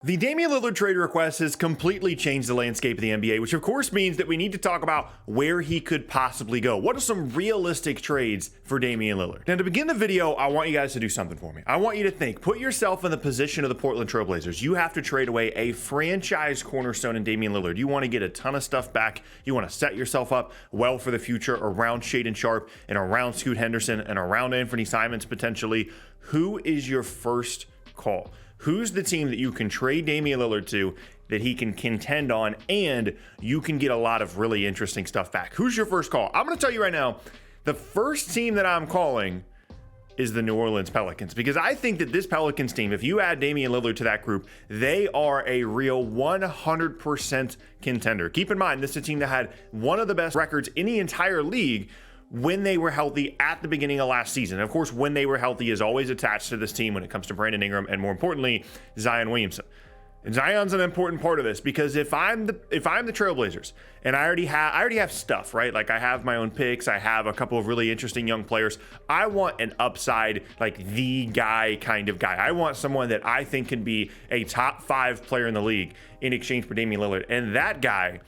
The Damian Lillard trade request has completely changed the landscape of the NBA, which of course means that we need to talk about where he could possibly go. What are some realistic trades for Damian Lillard? Now, to begin the video, I want you guys to do something for me. I want you to think, put yourself in the position of the Portland Trail Blazers. You have to trade away a franchise cornerstone in Damian Lillard. You want to get a ton of stuff back. You want to set yourself up well for the future around Shaedon Sharpe and around Scoot Henderson and around Anthony Simons potentially. Who is your first call? Who's the team that you can trade Damian Lillard to that he can contend on and you can get a lot of really interesting stuff back? Who's your first call? I'm going to tell you right now, the first team that I'm calling is the New Orleans Pelicans, because I think that this Pelicans team, if you add Damian Lillard to that group, they are a real 100% contender. Keep in mind, this is a team that had one of the best records in the entire league when they were healthy at the beginning of last season. Of course, when they were healthy is always attached to this team when it comes to Brandon Ingram and, more importantly, Zion Williamson. And Zion's an important part of this, because if I'm the Trailblazers and I already have stuff, right? Like I have my own picks, I have a couple of really interesting young players. I want an upside, like the guy kind of guy. I want someone that I think can be a top 5 player in the league in exchange for Damian Lillard. And that guy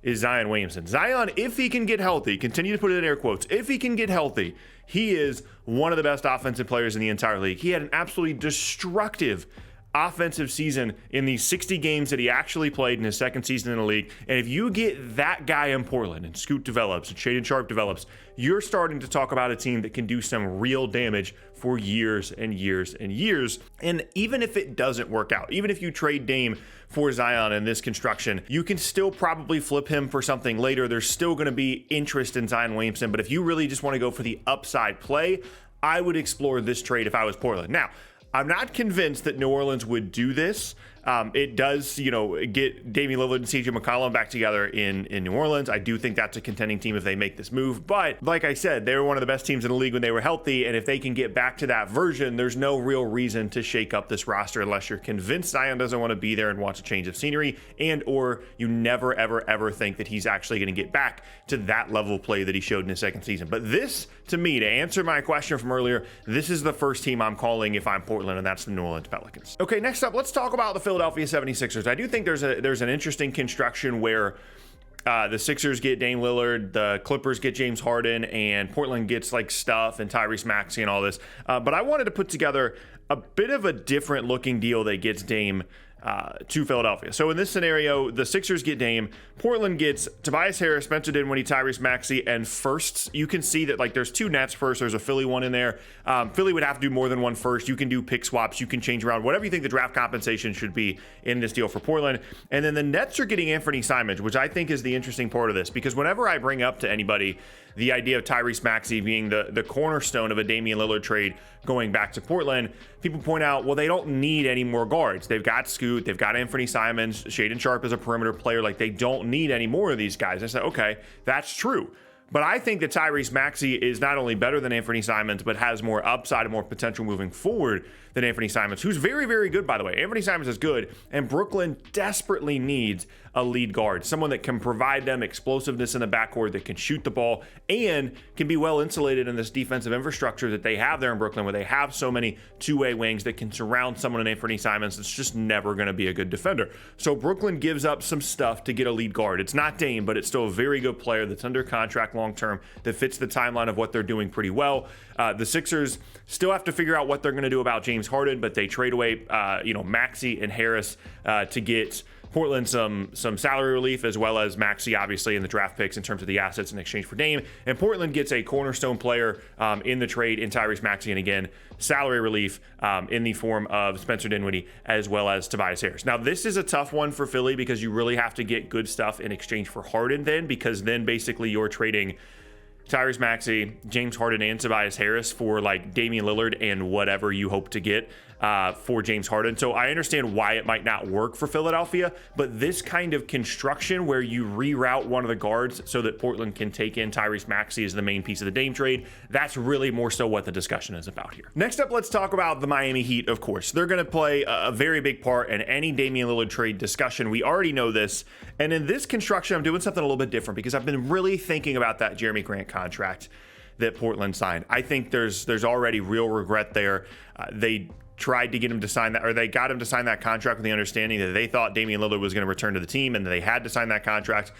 is Zion Williamson. Zion, if he can get healthy, continue to put it in air quotes, if he can get healthy, he is one of the best offensive players in the entire league. He had an absolutely destructive offensive season in the 60 games that he actually played in his second season in the league. And if you get that guy in Portland and Scoot develops and Shaedon Sharpe develops, you're starting to talk about a team that can do some real damage for years and years and years. And even if it doesn't work out, even if you trade Dame for Zion in this construction, you can still probably flip him for something later. There's still going to be interest in Zion Williamson. But if you really just want to go for the upside play, I would explore this trade if I was Portland. Now, I'm not convinced that New Orleans would do this. It does, get Damian Lillard and CJ McCollum back together in New Orleans. I do think that's a contending team if they make this move. But like I said, they were one of the best teams in the league when they were healthy. And if they can get back to that version, there's no real reason to shake up this roster unless you're convinced Zion doesn't want to be there and wants a change of scenery, and or you never, ever, ever think that he's actually going to get back to that level of play that he showed in his second season. But this, to me, to answer my question from earlier, this is the first team I'm calling if I'm Portland, and that's the New Orleans Pelicans. Okay, next up, let's talk about the Philadelphia 76ers. I do think there's an interesting construction where the Sixers get Dame Lillard, the Clippers get James Harden, and Portland gets like stuff and Tyrese Maxey and all this. But I wanted to put together a bit of a different looking deal that gets Dame to Philadelphia. So in this scenario, the Sixers get Dame, Portland gets Tobias Harris, Spencer Dinwiddie, Tyrese Maxey, and firsts. You can see that like there's 2 Nets firsts, there's a Philly one in there. Philly would have to do more than one first. You can do pick swaps, you can change around whatever you think the draft compensation should be in this deal for Portland. And then the Nets are getting Anthony Simons, which I think is the interesting part of this, because whenever I bring up to anybody the idea of Tyrese Maxey being the cornerstone of a Damian Lillard trade going back to Portland, people point out, well, they don't need any more guards. They've got Scoot, they've got Anthony Simons, Shaedon Sharpe is a perimeter player. Like, they don't need any more of these guys. I said, okay, that's true. But I think that Tyrese Maxey is not only better than Anthony Simons, but has more upside and more potential moving forward than Anthony Simons, who's very, very good, by the way. Anthony Simons is good, and Brooklyn desperately needs a lead guard, someone that can provide them explosiveness in the backcourt, that can shoot the ball, and can be well insulated in this defensive infrastructure that they have there in Brooklyn, where they have so many two-way wings that can surround someone in Anthony Simons that's just never going to be a good defender. So Brooklyn gives up some stuff to get a lead guard. It's not Dame, but it's still a very good player that's under contract long-term, that fits the timeline of what they're doing pretty well. The Sixers still have to figure out what they're going to do about James Harden, but they trade away, Maxey and Harris to get Portland some salary relief, as well as Maxey, obviously, in the draft picks in terms of the assets in exchange for Dame. And Portland gets a cornerstone player in the trade in Tyrese Maxey, and again, salary relief in the form of Spencer Dinwiddie as well as Tobias Harris. Now, this is a tough one for Philly because you really have to get good stuff in exchange for Harden then, because then basically you're trading Tyrese Maxey, James Harden, and Tobias Harris for like Damian Lillard and whatever you hope to get for James Harden. So I understand why it might not work for Philadelphia, but this kind of construction where you reroute one of the guards so that Portland can take in Tyrese Maxey as the main piece of the Dame trade, that's really more so what the discussion is about here. Next up, let's talk about the Miami Heat, of course. They're going to play a very big part in any Damian Lillard trade discussion. We already know this. And in this construction, I'm doing something a little bit different because I've been really thinking about that Jeremy Grant contract that Portland signed. I think there's already real regret there. They tried to get him to sign that, or they got him to sign that contract with the understanding that they thought Damian Lillard was going to return to the team and that they had to sign that contract.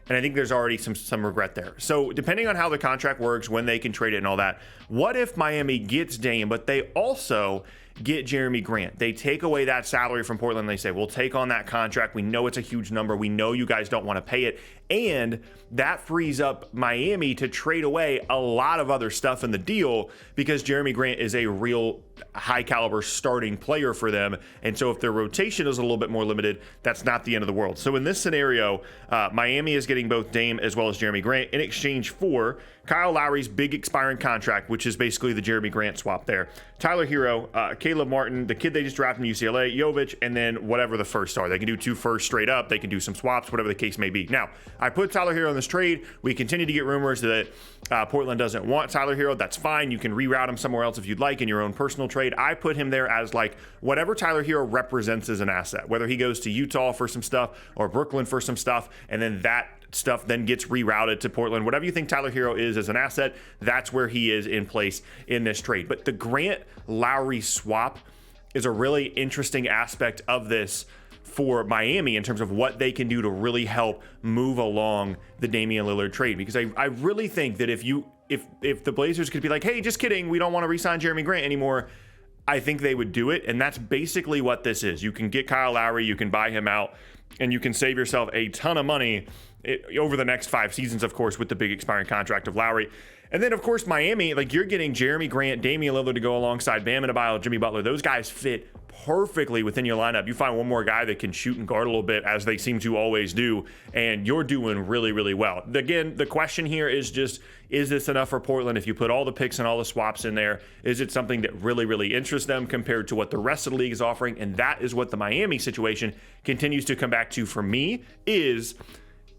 And I think there's already some regret there. So depending on how the contract works, when they can trade it and all that, what if Miami gets Dame, but they also get Jeremy Grant? They take away that salary from Portland. They say, we'll take on that contract. We know it's a huge number. We know you guys don't want to pay it. And that frees up Miami to trade away a lot of other stuff in the deal because Jeremy Grant is a real high caliber starting player for them. And so if their rotation is a little bit more limited, that's not the end of the world. So in this scenario, Miami is getting both Dame as well as Jeremy Grant in exchange for Kyle Lowry's big expiring contract, which is basically the Jeremy Grant swap there. Tyler Hero, Caleb Martin, the kid they just drafted from UCLA, Jovic, and then whatever the firsts are. They can do 2 firsts straight up. They can do some swaps, whatever the case may be. Now, I put Tyler Hero in this trade. We continue to get rumors that Portland doesn't want Tyler Hero. That's fine. You can reroute him somewhere else if you'd like in your own personal trade. I put him there as like whatever Tyler Hero represents as an asset, whether he goes to Utah for some stuff or Brooklyn for some stuff, and then that stuff then gets rerouted to Portland. Whatever you think Tyler Hero is as an asset, that's where he is in place in this trade. But the Grant Lowry swap is a really interesting aspect of this for Miami in terms of what they can do to really help move along the Damian Lillard trade. Because I really think that if the Blazers could be like, hey, just kidding, we don't want to re-sign Jeremy Grant anymore, I think they would do it. And that's basically what this is. You can get Kyle Lowry, you can buy him out, and you can save yourself a ton of money over the next 5 seasons, of course, with the big expiring contract of Lowry. And then, of course, Miami, like you're getting Jeremy Grant, Damian Lillard to go alongside Bam Adebayo, Jimmy Butler. Those guys fit perfectly within your lineup. You find one more guy that can shoot and guard a little bit, as they seem to always do, and you're doing really, really well. Again, the question here is just, is this enough for Portland? If you put all the picks and all the swaps in there, is it something that really, really interests them compared to what the rest of the league is offering? And that is what the Miami situation continues to come back to for me is,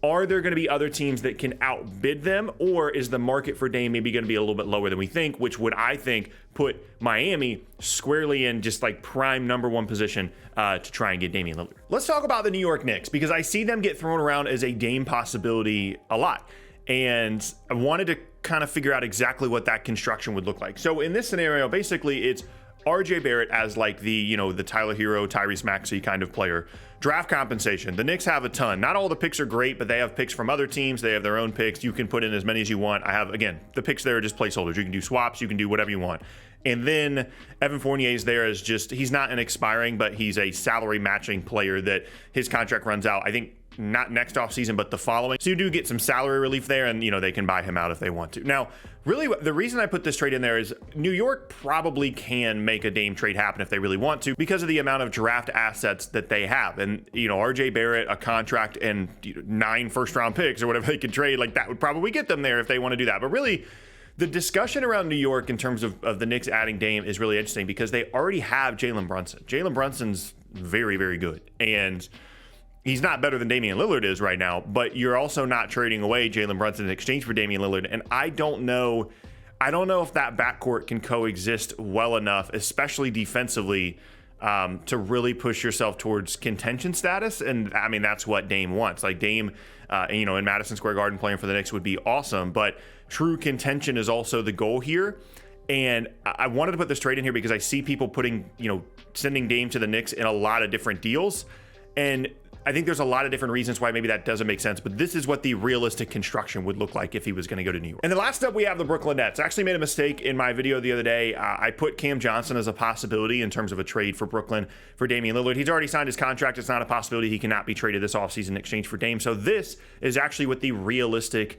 are there going to be other teams that can outbid them, or is the market for Dame maybe going to be a little bit lower than we think, which would, I think, put Miami squarely in just like prime #1 position to try and get Damian Lillard. Let's talk about the New York Knicks, because I see them get thrown around as a Dame possibility a lot. And I wanted to kind of figure out exactly what that construction would look like. So in this scenario, basically it's RJ Barrett as like the Tyler Hero, Tyrese Maxey kind of player. Draft compensation. The Knicks have a ton. Not all the picks are great, but they have picks from other teams. They have their own picks. You can put in as many as you want. I have, again, the picks there are just placeholders. You can do swaps. You can do whatever you want. And then Evan Fournier is there as just, he's not an expiring, but he's a salary matching player that his contract runs out, I think, not next offseason, but the following. So you do get some salary relief there, and they can buy him out if they want to. Now, really, the reason I put this trade in there is New York probably can make a Dame trade happen if they really want to, because of the amount of draft assets that they have. And RJ Barrett, a contract, and 9 first-round picks or whatever they could trade, like that would probably get them there if they want to do that. But really, the discussion around New York in terms of the Knicks adding Dame is really interesting because they already have Jalen Brunson. Jalen Brunson's very, very good. And he's not better than Damian Lillard is right now, but you're also not trading away Jalen Brunson in exchange for Damian Lillard. And I don't know if that backcourt can coexist well enough, especially defensively, to really push yourself towards contention status. And I mean, that's what Dame wants. Like Dame, in Madison Square Garden playing for the Knicks would be awesome, but true contention is also the goal here. And I wanted to put this trade in here because I see people sending Dame to the Knicks in a lot of different deals. And I think there's a lot of different reasons why maybe that doesn't make sense, but this is what the realistic construction would look like if he was going to go to New York. And the last up, we have the Brooklyn Nets. I actually made a mistake in my video the other day. I put Cam Johnson as a possibility in terms of a trade for Brooklyn for Damian Lillard. He's already signed his contract. It's not a possibility. He cannot be traded this offseason in exchange for Dame. So this is actually what the realistic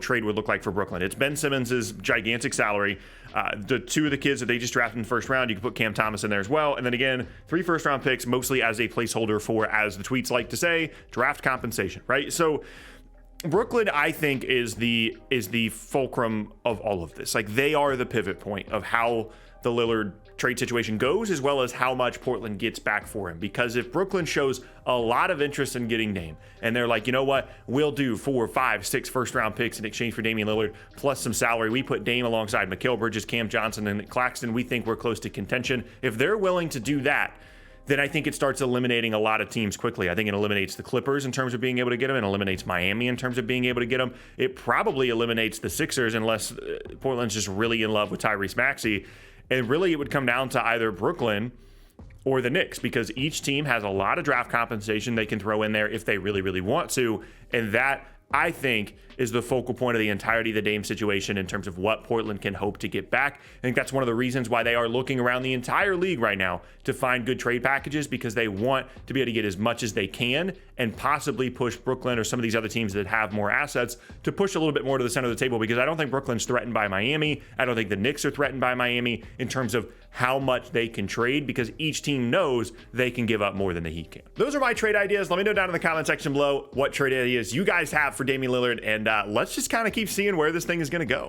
trade would look like for Brooklyn. It's Ben Simmons' gigantic salary. The 2 of the kids that they just drafted in the first round, you can put Cam Thomas in there as well. And then again, 3 first-round picks, mostly as a placeholder for, as the tweets like to say, draft compensation, right? So Brooklyn, I think, is the fulcrum of all of this. Like, they are the pivot point of how the Lillard trade situation goes, as well as how much Portland gets back for him. Because if Brooklyn shows a lot of interest in getting Dame, and they're like, you know what, we'll do 4, 5, 6 first-round picks in exchange for Damian Lillard, plus some salary. We put Dame alongside Mikal Bridges, Cam Johnson, and Claxton. We think we're close to contention. If they're willing to do that, then I think it starts eliminating a lot of teams quickly. I think it eliminates the Clippers in terms of being able to get them. It eliminates Miami in terms of being able to get them. It probably eliminates the Sixers unless Portland's just really in love with Tyrese Maxey. And really, it would come down to either Brooklyn or the Knicks, because each team has a lot of draft compensation they can throw in there if they really, really want to. And that, I think, is the focal point of the entirety of the Dame situation in terms of what Portland can hope to get back. I think that's one of the reasons why they are looking around the entire league right now to find good trade packages, because they want to be able to get as much as they can and possibly push Brooklyn or some of these other teams that have more assets to push a little bit more to the center of the table, because I don't think Brooklyn's threatened by Miami. I don't think the Knicks are threatened by Miami in terms of how much they can trade, because each team knows they can give up more than the Heat can. Those are my trade ideas. Let me know down in the comment section below what trade ideas you guys have for Damian Lillard, and let's just kind of keep seeing where this thing is going to go.